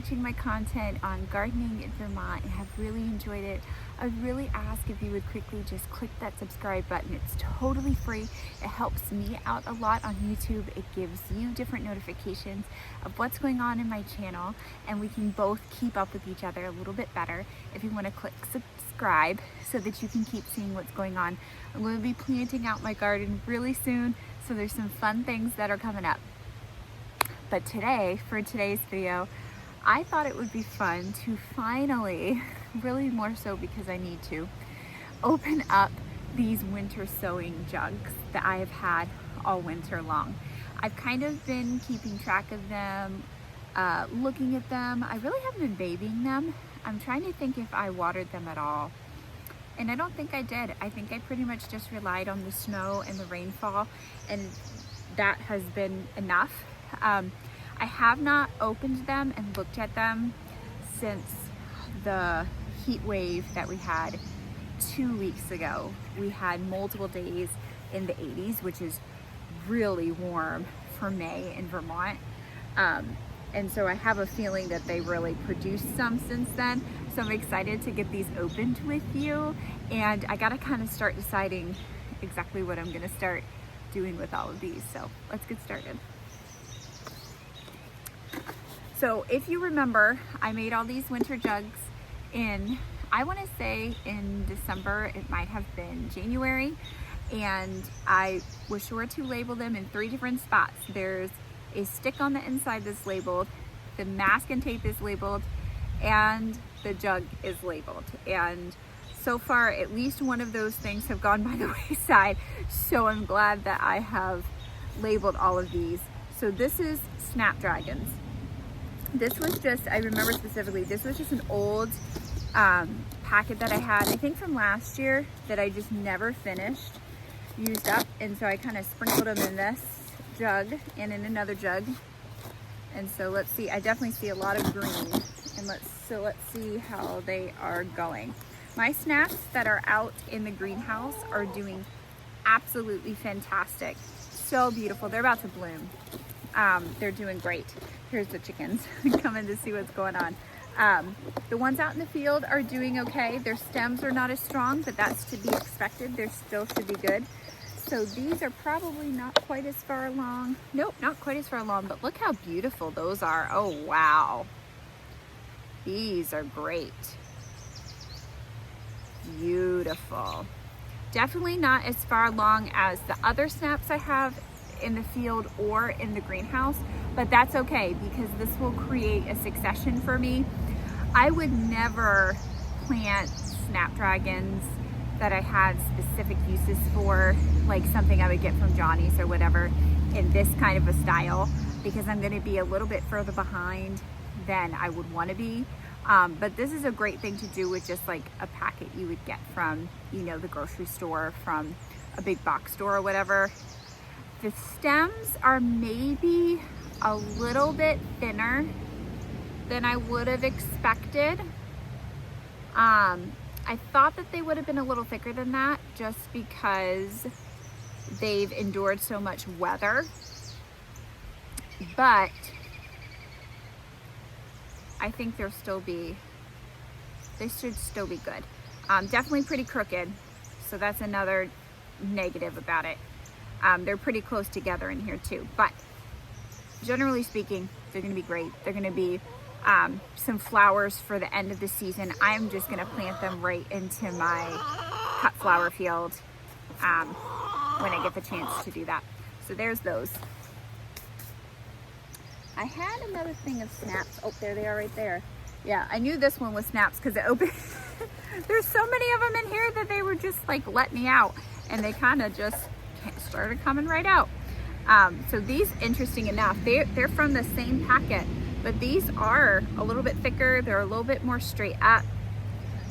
watching my content on gardening in Vermont and have really enjoyed it, I would really ask if you would quickly just click that subscribe button. It's totally free. It helps me out a lot on YouTube. It gives you different notifications of what's going on in my channel, and we can both keep up with each other a little bit better if you want to click subscribe so that you can keep seeing what's going on. I'm going to be planting out my garden really soon, so there's some fun things that are coming up. But today, for today's video, I thought it would be fun to finally, really more so because I need to, open up these winter sowing jugs that I have had all winter long. I've kind of been keeping track of them, looking at them. I really haven't been babying them. I'm trying to think if I watered them at all. And I don't think I did. I think I pretty much just relied on the snow and the rainfall, and that has been enough. I have not opened them and looked at them since the heat wave that we had 2 weeks ago. We had multiple days in the 80s, which is really warm for May in Vermont. And so I have a feeling that they really produced some since then. So I'm excited to get these opened with you. And I gotta kind of start deciding exactly what I'm gonna start doing with all of these. So let's get started. So if you remember, I made all these winter jugs in, I want to say in December, it might have been January, and I was sure to label them in 3 different spots. There's a stick on the inside that's labeled, the masking tape is labeled, and the jug is labeled. And so far, at least one of those things have gone by the wayside, so I'm glad that I have labeled all of these. So this is Snapdragons. This was just, I remember specifically, this was just an old packet that I had, I think from last year, that I just never finished, used up. And so I kind of sprinkled them in this jug and in another jug. And so let's see, I definitely see a lot of green. And let's see how they are going. My snaps that are out in the greenhouse are doing absolutely fantastic. So beautiful. They're about to bloom. They're doing great. Here's the chickens coming to see what's going on. The ones out in the field are doing okay. Their stems are not as strong, but that's to be expected. They still should be good. So these are probably not quite as far along. Nope, not quite as far along, but look how beautiful those are. Oh, wow. These are great. Beautiful. Definitely not as far along as the other snaps I have in the field or in the greenhouse, but that's okay because this will create a succession for me. I would never plant snapdragons that I had specific uses for, like something I would get from Johnny's or whatever, in this kind of a style, because I'm going to be a little bit further behind than I would want to be. But this is a great thing to do with just like a packet you would get from, you know, the grocery store, from a big box store or whatever. The stems are maybe a little bit thinner than I would have expected. I thought that they would have been a little thicker than that just because they've endured so much weather. But I think they should still be good. Definitely pretty crooked, so that's another negative about it. They're pretty close together in here too, but generally speaking, they're gonna be great. They're gonna be some flowers for the end of the season. I'm just gonna plant them right into my cut flower field when I get the chance to do that. So there's those. I had another thing of snaps. Oh, there they are right there. Yeah, I knew this one was snaps because it opened. There's so many of them in here that they were just like, let me out. And they kind of just started coming right out. So these, interesting enough, they're from the same packet, but these are a little bit thicker. They're a little bit more straight up.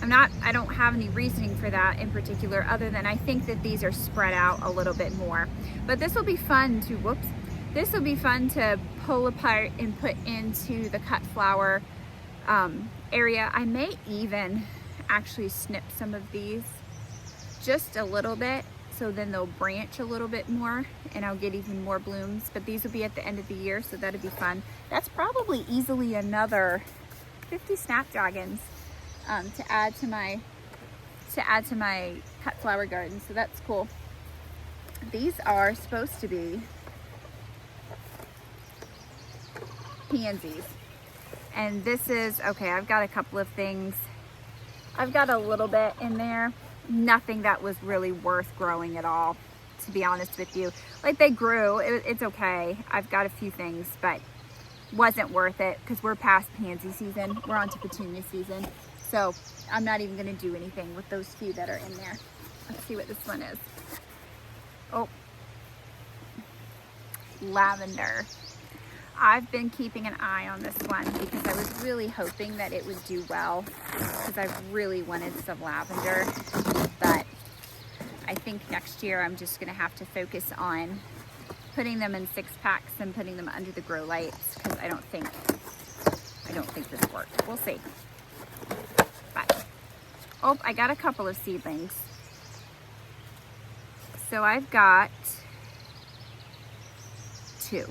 I don't have any reasoning for that in particular, other than I think that these are spread out a little bit more. But this will be fun to, this will be fun to pull apart and put into the cut flower area. I may even actually snip some of these just a little bit so then they'll branch a little bit more and I'll get even more blooms. But these will be at the end of the year, so that'll be fun. That's probably easily another 50 snapdragons to add to my cut flower garden, so that's cool. These are supposed to be pansies, and this is okay. I've got a couple of things. I've got a little bit in there, nothing that was really worth growing at all, to be honest with you. Like, they grew, it's okay. I've got a few things, but wasn't worth it because we're past pansy season. We're on to petunia season, so I'm not even going to do anything with those few that are in there. Let's see what this one is. Oh, lavender. I've been keeping an eye on this one because I was really hoping that it would do well, because I really wanted some lavender. But I think next year I'm just going to have to focus on putting them in 6-packs and putting them under the grow lights, because I don't think this worked. We'll see. But oh, I got a couple of seedlings. So I've got two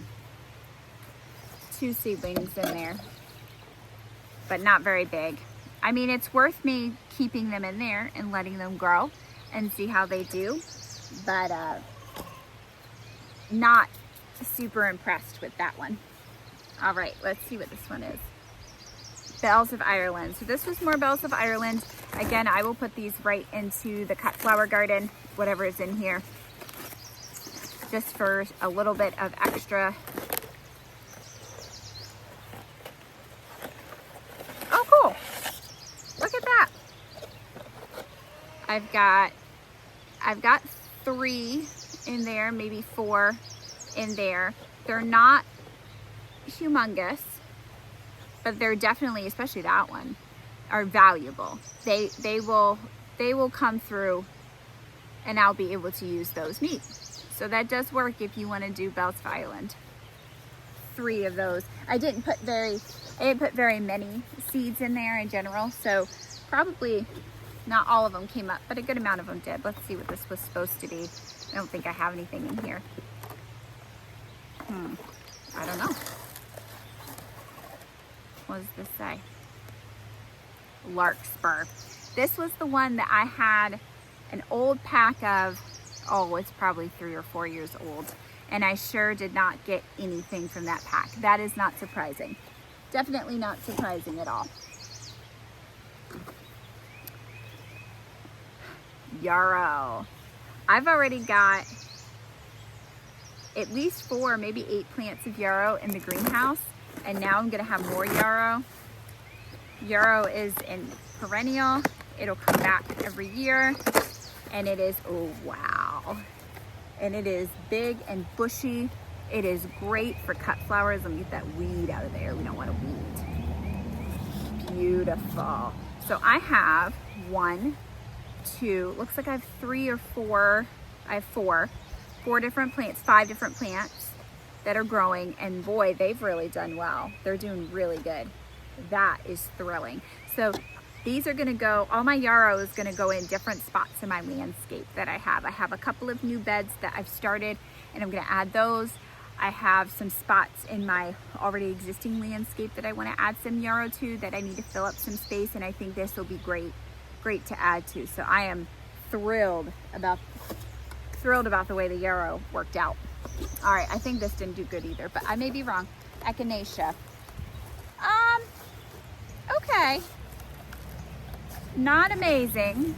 seedlings in there, but not very big. I mean, it's worth me keeping them in there and letting them grow and see how they do, but not super impressed with that one. All right, let's see what this one is. Bells of Ireland. So this was more Bells of Ireland. Again, I will put these right into the cut flower garden, whatever is in here, just for a little bit of extra. Oh, cool. Look at that. I've got 3 in there, maybe 4 in there. They're not humongous, but they're definitely, especially that one, are valuable. They will come through, and I'll be able to use those neat. So that does work if you want to do Bells of Ireland. 3 of those. I didn't put very many seeds in there in general, so probably not all of them came up, but a good amount of them did. Let's see what this was supposed to be. I don't think I have anything in here. I don't know. What does this say? Larkspur. This was the one that I had an old pack of. Oh, it's probably 3 or 4 years old, and I sure did not get anything from that pack. That is not surprising. Definitely not surprising at all. Yarrow. I've already got at least 4, maybe 8 plants of yarrow in the greenhouse, and now I'm gonna have more yarrow. Yarrow is in perennial. It'll come back every year, and it is, oh wow, and it is big and bushy. It is great for cut flowers. Let me get that weed out of there. We don't want a weed. Beautiful. So I have 1, 2, looks like I have 3 or 4. I have 4 different plants, 5 different plants that are growing, and boy, they've really done well. They're doing really good. That is thrilling. So these are gonna go, all my yarrow is gonna go in different spots in my landscape that I have. I have a couple of new beds that I've started, and I'm gonna add those. I have some spots in my already existing landscape that I wanna add some yarrow to, that I need to fill up some space, and I think this will be great to add to. So I am thrilled about the way the yarrow worked out. All right, I think this didn't do good either, but I may be wrong. Echinacea. Okay. Not amazing,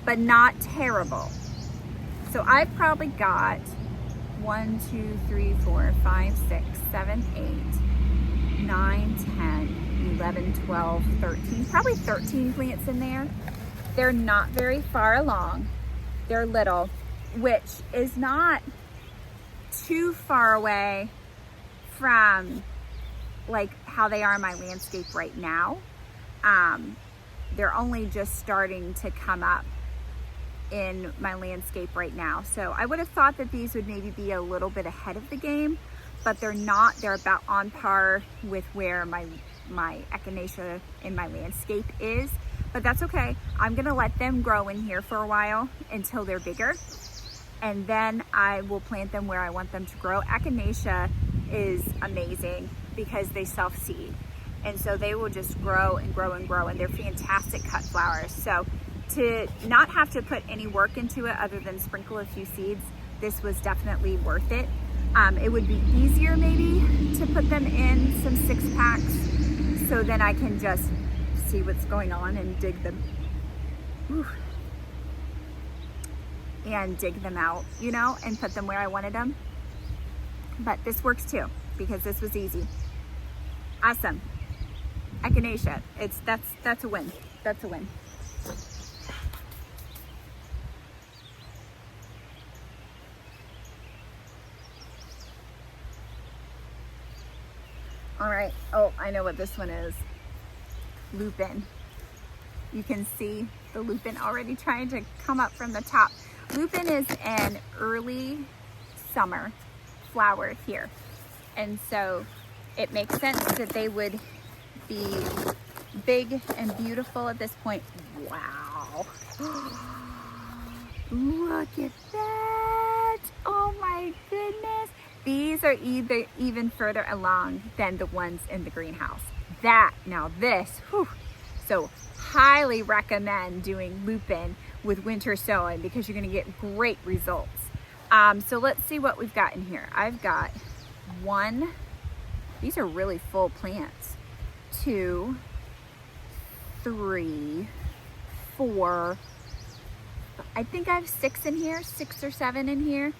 but not terrible. So I've probably got 1, 2, 3, 4, 5, 6, 7, 8, 9, 10, 11, 12, 13, probably 13 plants in there. They're not very far along. They're little, which is not too far away from like how they are in my landscape right now. They're only just starting to come up in my landscape right now. So I would have thought that these would maybe be a little bit ahead of the game, but they're not. They're about on par with where my echinacea in my landscape is, but that's okay. I'm gonna let them grow in here for a while until they're bigger, and then I will plant them where I want them to grow. Echinacea is amazing because they self-seed, and so they will just grow and grow and grow, and they're fantastic cut flowers. So to not have to put any work into it other than sprinkle a few seeds, this was definitely worth it. It would be easier maybe to put them in some 6-packs, so then I can just see what's going on and dig them. Whew. And dig them out, you know, and put them where I wanted them. But this works too, because this was easy. Awesome. Echinacea, that's a win. That's a win. All right, oh, I know what this one is. Lupin. You can see the lupin already trying to come up from the top. Lupin is an early summer flower here. And so it makes sense that they would be big and beautiful at this point. Wow. Look at that. Oh my goodness. These are even further along than the ones in the greenhouse. Now this, whew. So highly recommend doing lupin with winter sowing because you're gonna get great results. So let's see what we've got in here. I've got 1, these are really full plants, 2, 3, 4, I think I have 6 in here, 6 or 7 in here.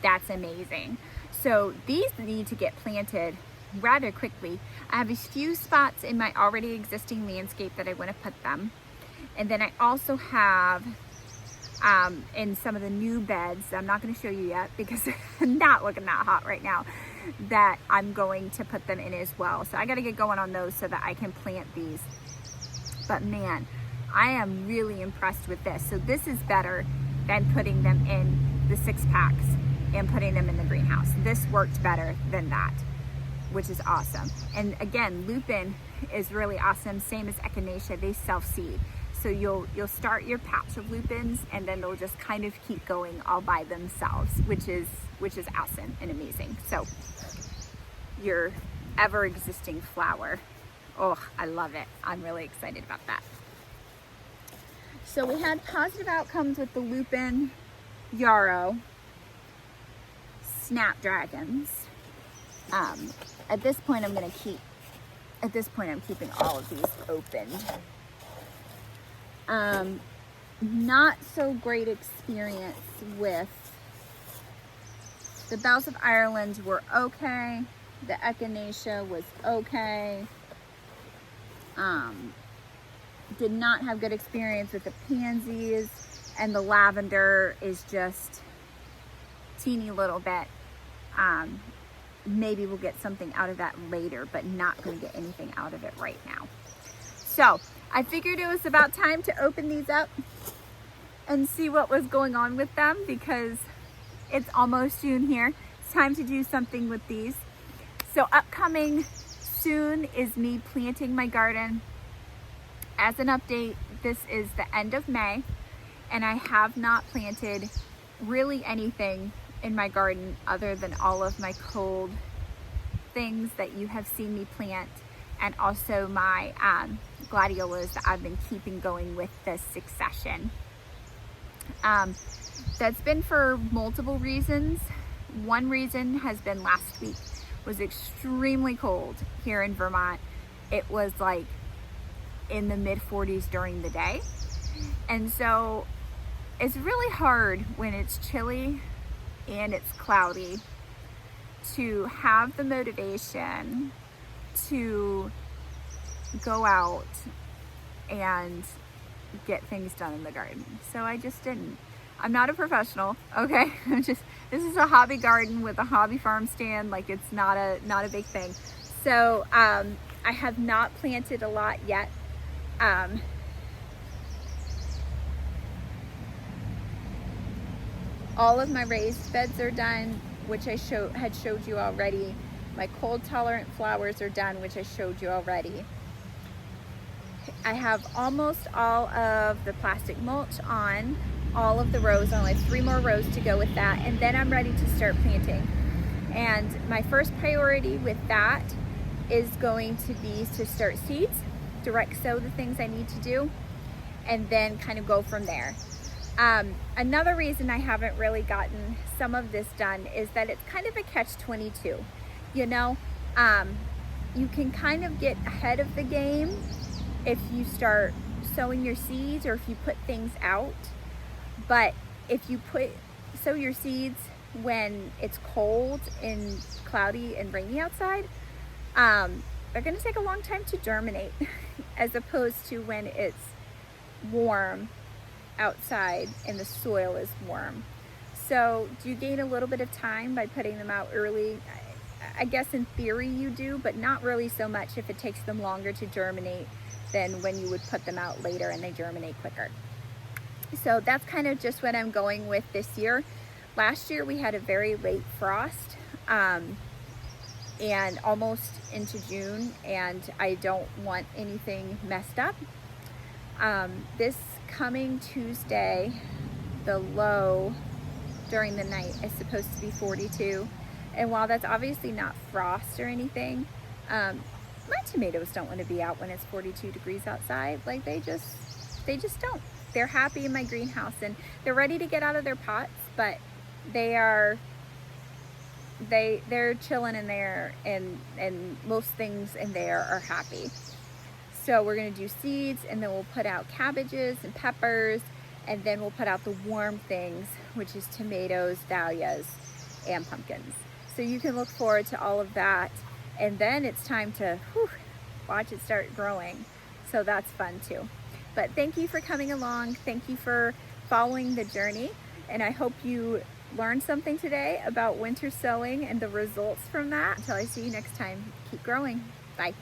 That's amazing. So these need to get planted rather quickly. I have a few spots in my already existing landscape that I want to put them. And then I also have in some of the new beds, I'm not going to show you yet because I'm not looking that hot right now, that I'm going to put them in as well. So I got to get going on those so that I can plant these. But man, I am really impressed with this. So this is better than putting them in the 6-packs and putting them in the greenhouse. This worked better than that, which is awesome. And again, lupin is really awesome, same as echinacea, they self-seed. So you'll start your patch of lupins and then they'll just kind of keep going all by themselves, which is awesome and amazing. So your ever-existing flower, oh, I love it. I'm really excited about that. So we had positive outcomes with the lupin, yarrow, snapdragons. At this point, I'm keeping all of these opened. Not so great experience with the Bells of Ireland were okay. The echinacea was okay. Did not have good experience with the pansies, and the lavender is just teeny little bit. Maybe we'll get something out of that later, but not going to get anything out of it right now. So I figured it was about time to open these up and see what was going on with them, because it's almost June here. It's time to do something with these. So upcoming soon is me planting my garden. As an update, this is the end of May, and I have not planted really anything in my garden other than all of my cold things that you have seen me plant, and also my gladiolas that I've been keeping going with the succession. That's been for multiple reasons. One reason has been last week was extremely cold here in Vermont. It was like in the mid-40s during the day. And so it's really hard when it's chilly and it's cloudy to have the motivation to go out and get things done in the garden. So I just didn't. I'm not a professional, okay? This is a hobby garden with a hobby farm stand. Like, it's not a big thing. So I have not planted a lot yet. All of my raised beds are done, which I had showed you already. My cold tolerant flowers are done, which I showed you already. I have almost all of the plastic mulch on all of the rows. I only have 3 more rows to go with that, and then I'm ready to start planting. And my first priority with that is going to be to start seeds, direct sow the things I need to do, and then kind of go from there. Another reason I haven't really gotten some of this done is that it's kind of a catch-22. You know, you can kind of get ahead of the game if you start sowing your seeds or if you put things out. But if you sow your seeds when it's cold and cloudy and rainy outside, they're going to take a long time to germinate as opposed to when it's warm outside and the soil is warm. So do you gain a little bit of time by putting them out early? I guess in theory you do, but not really so much if it takes them longer to germinate than when you would put them out later and they germinate quicker. So that's kind of just what I'm going with this year. Last year we had a very late frost and almost into June, and I don't want anything messed up. This coming Tuesday, the low during the night is supposed to be 42. And while that's obviously not frost or anything, my tomatoes don't want to be out when it's 42 degrees outside. Like they just don't. They're happy in my greenhouse and they're ready to get out of their pots, but they're chilling in there, and most things in there are happy. So we're going to do seeds, and then we'll put out cabbages and peppers, and then we'll put out the warm things, which is tomatoes, dahlias, and pumpkins. So you can look forward to all of that, and then it's time to watch it start growing. So that's fun too. But thank you for coming along. Thank you for following the journey, and I hope you learned something today about winter sowing and the results from that. Until I see you next time, keep growing. Bye.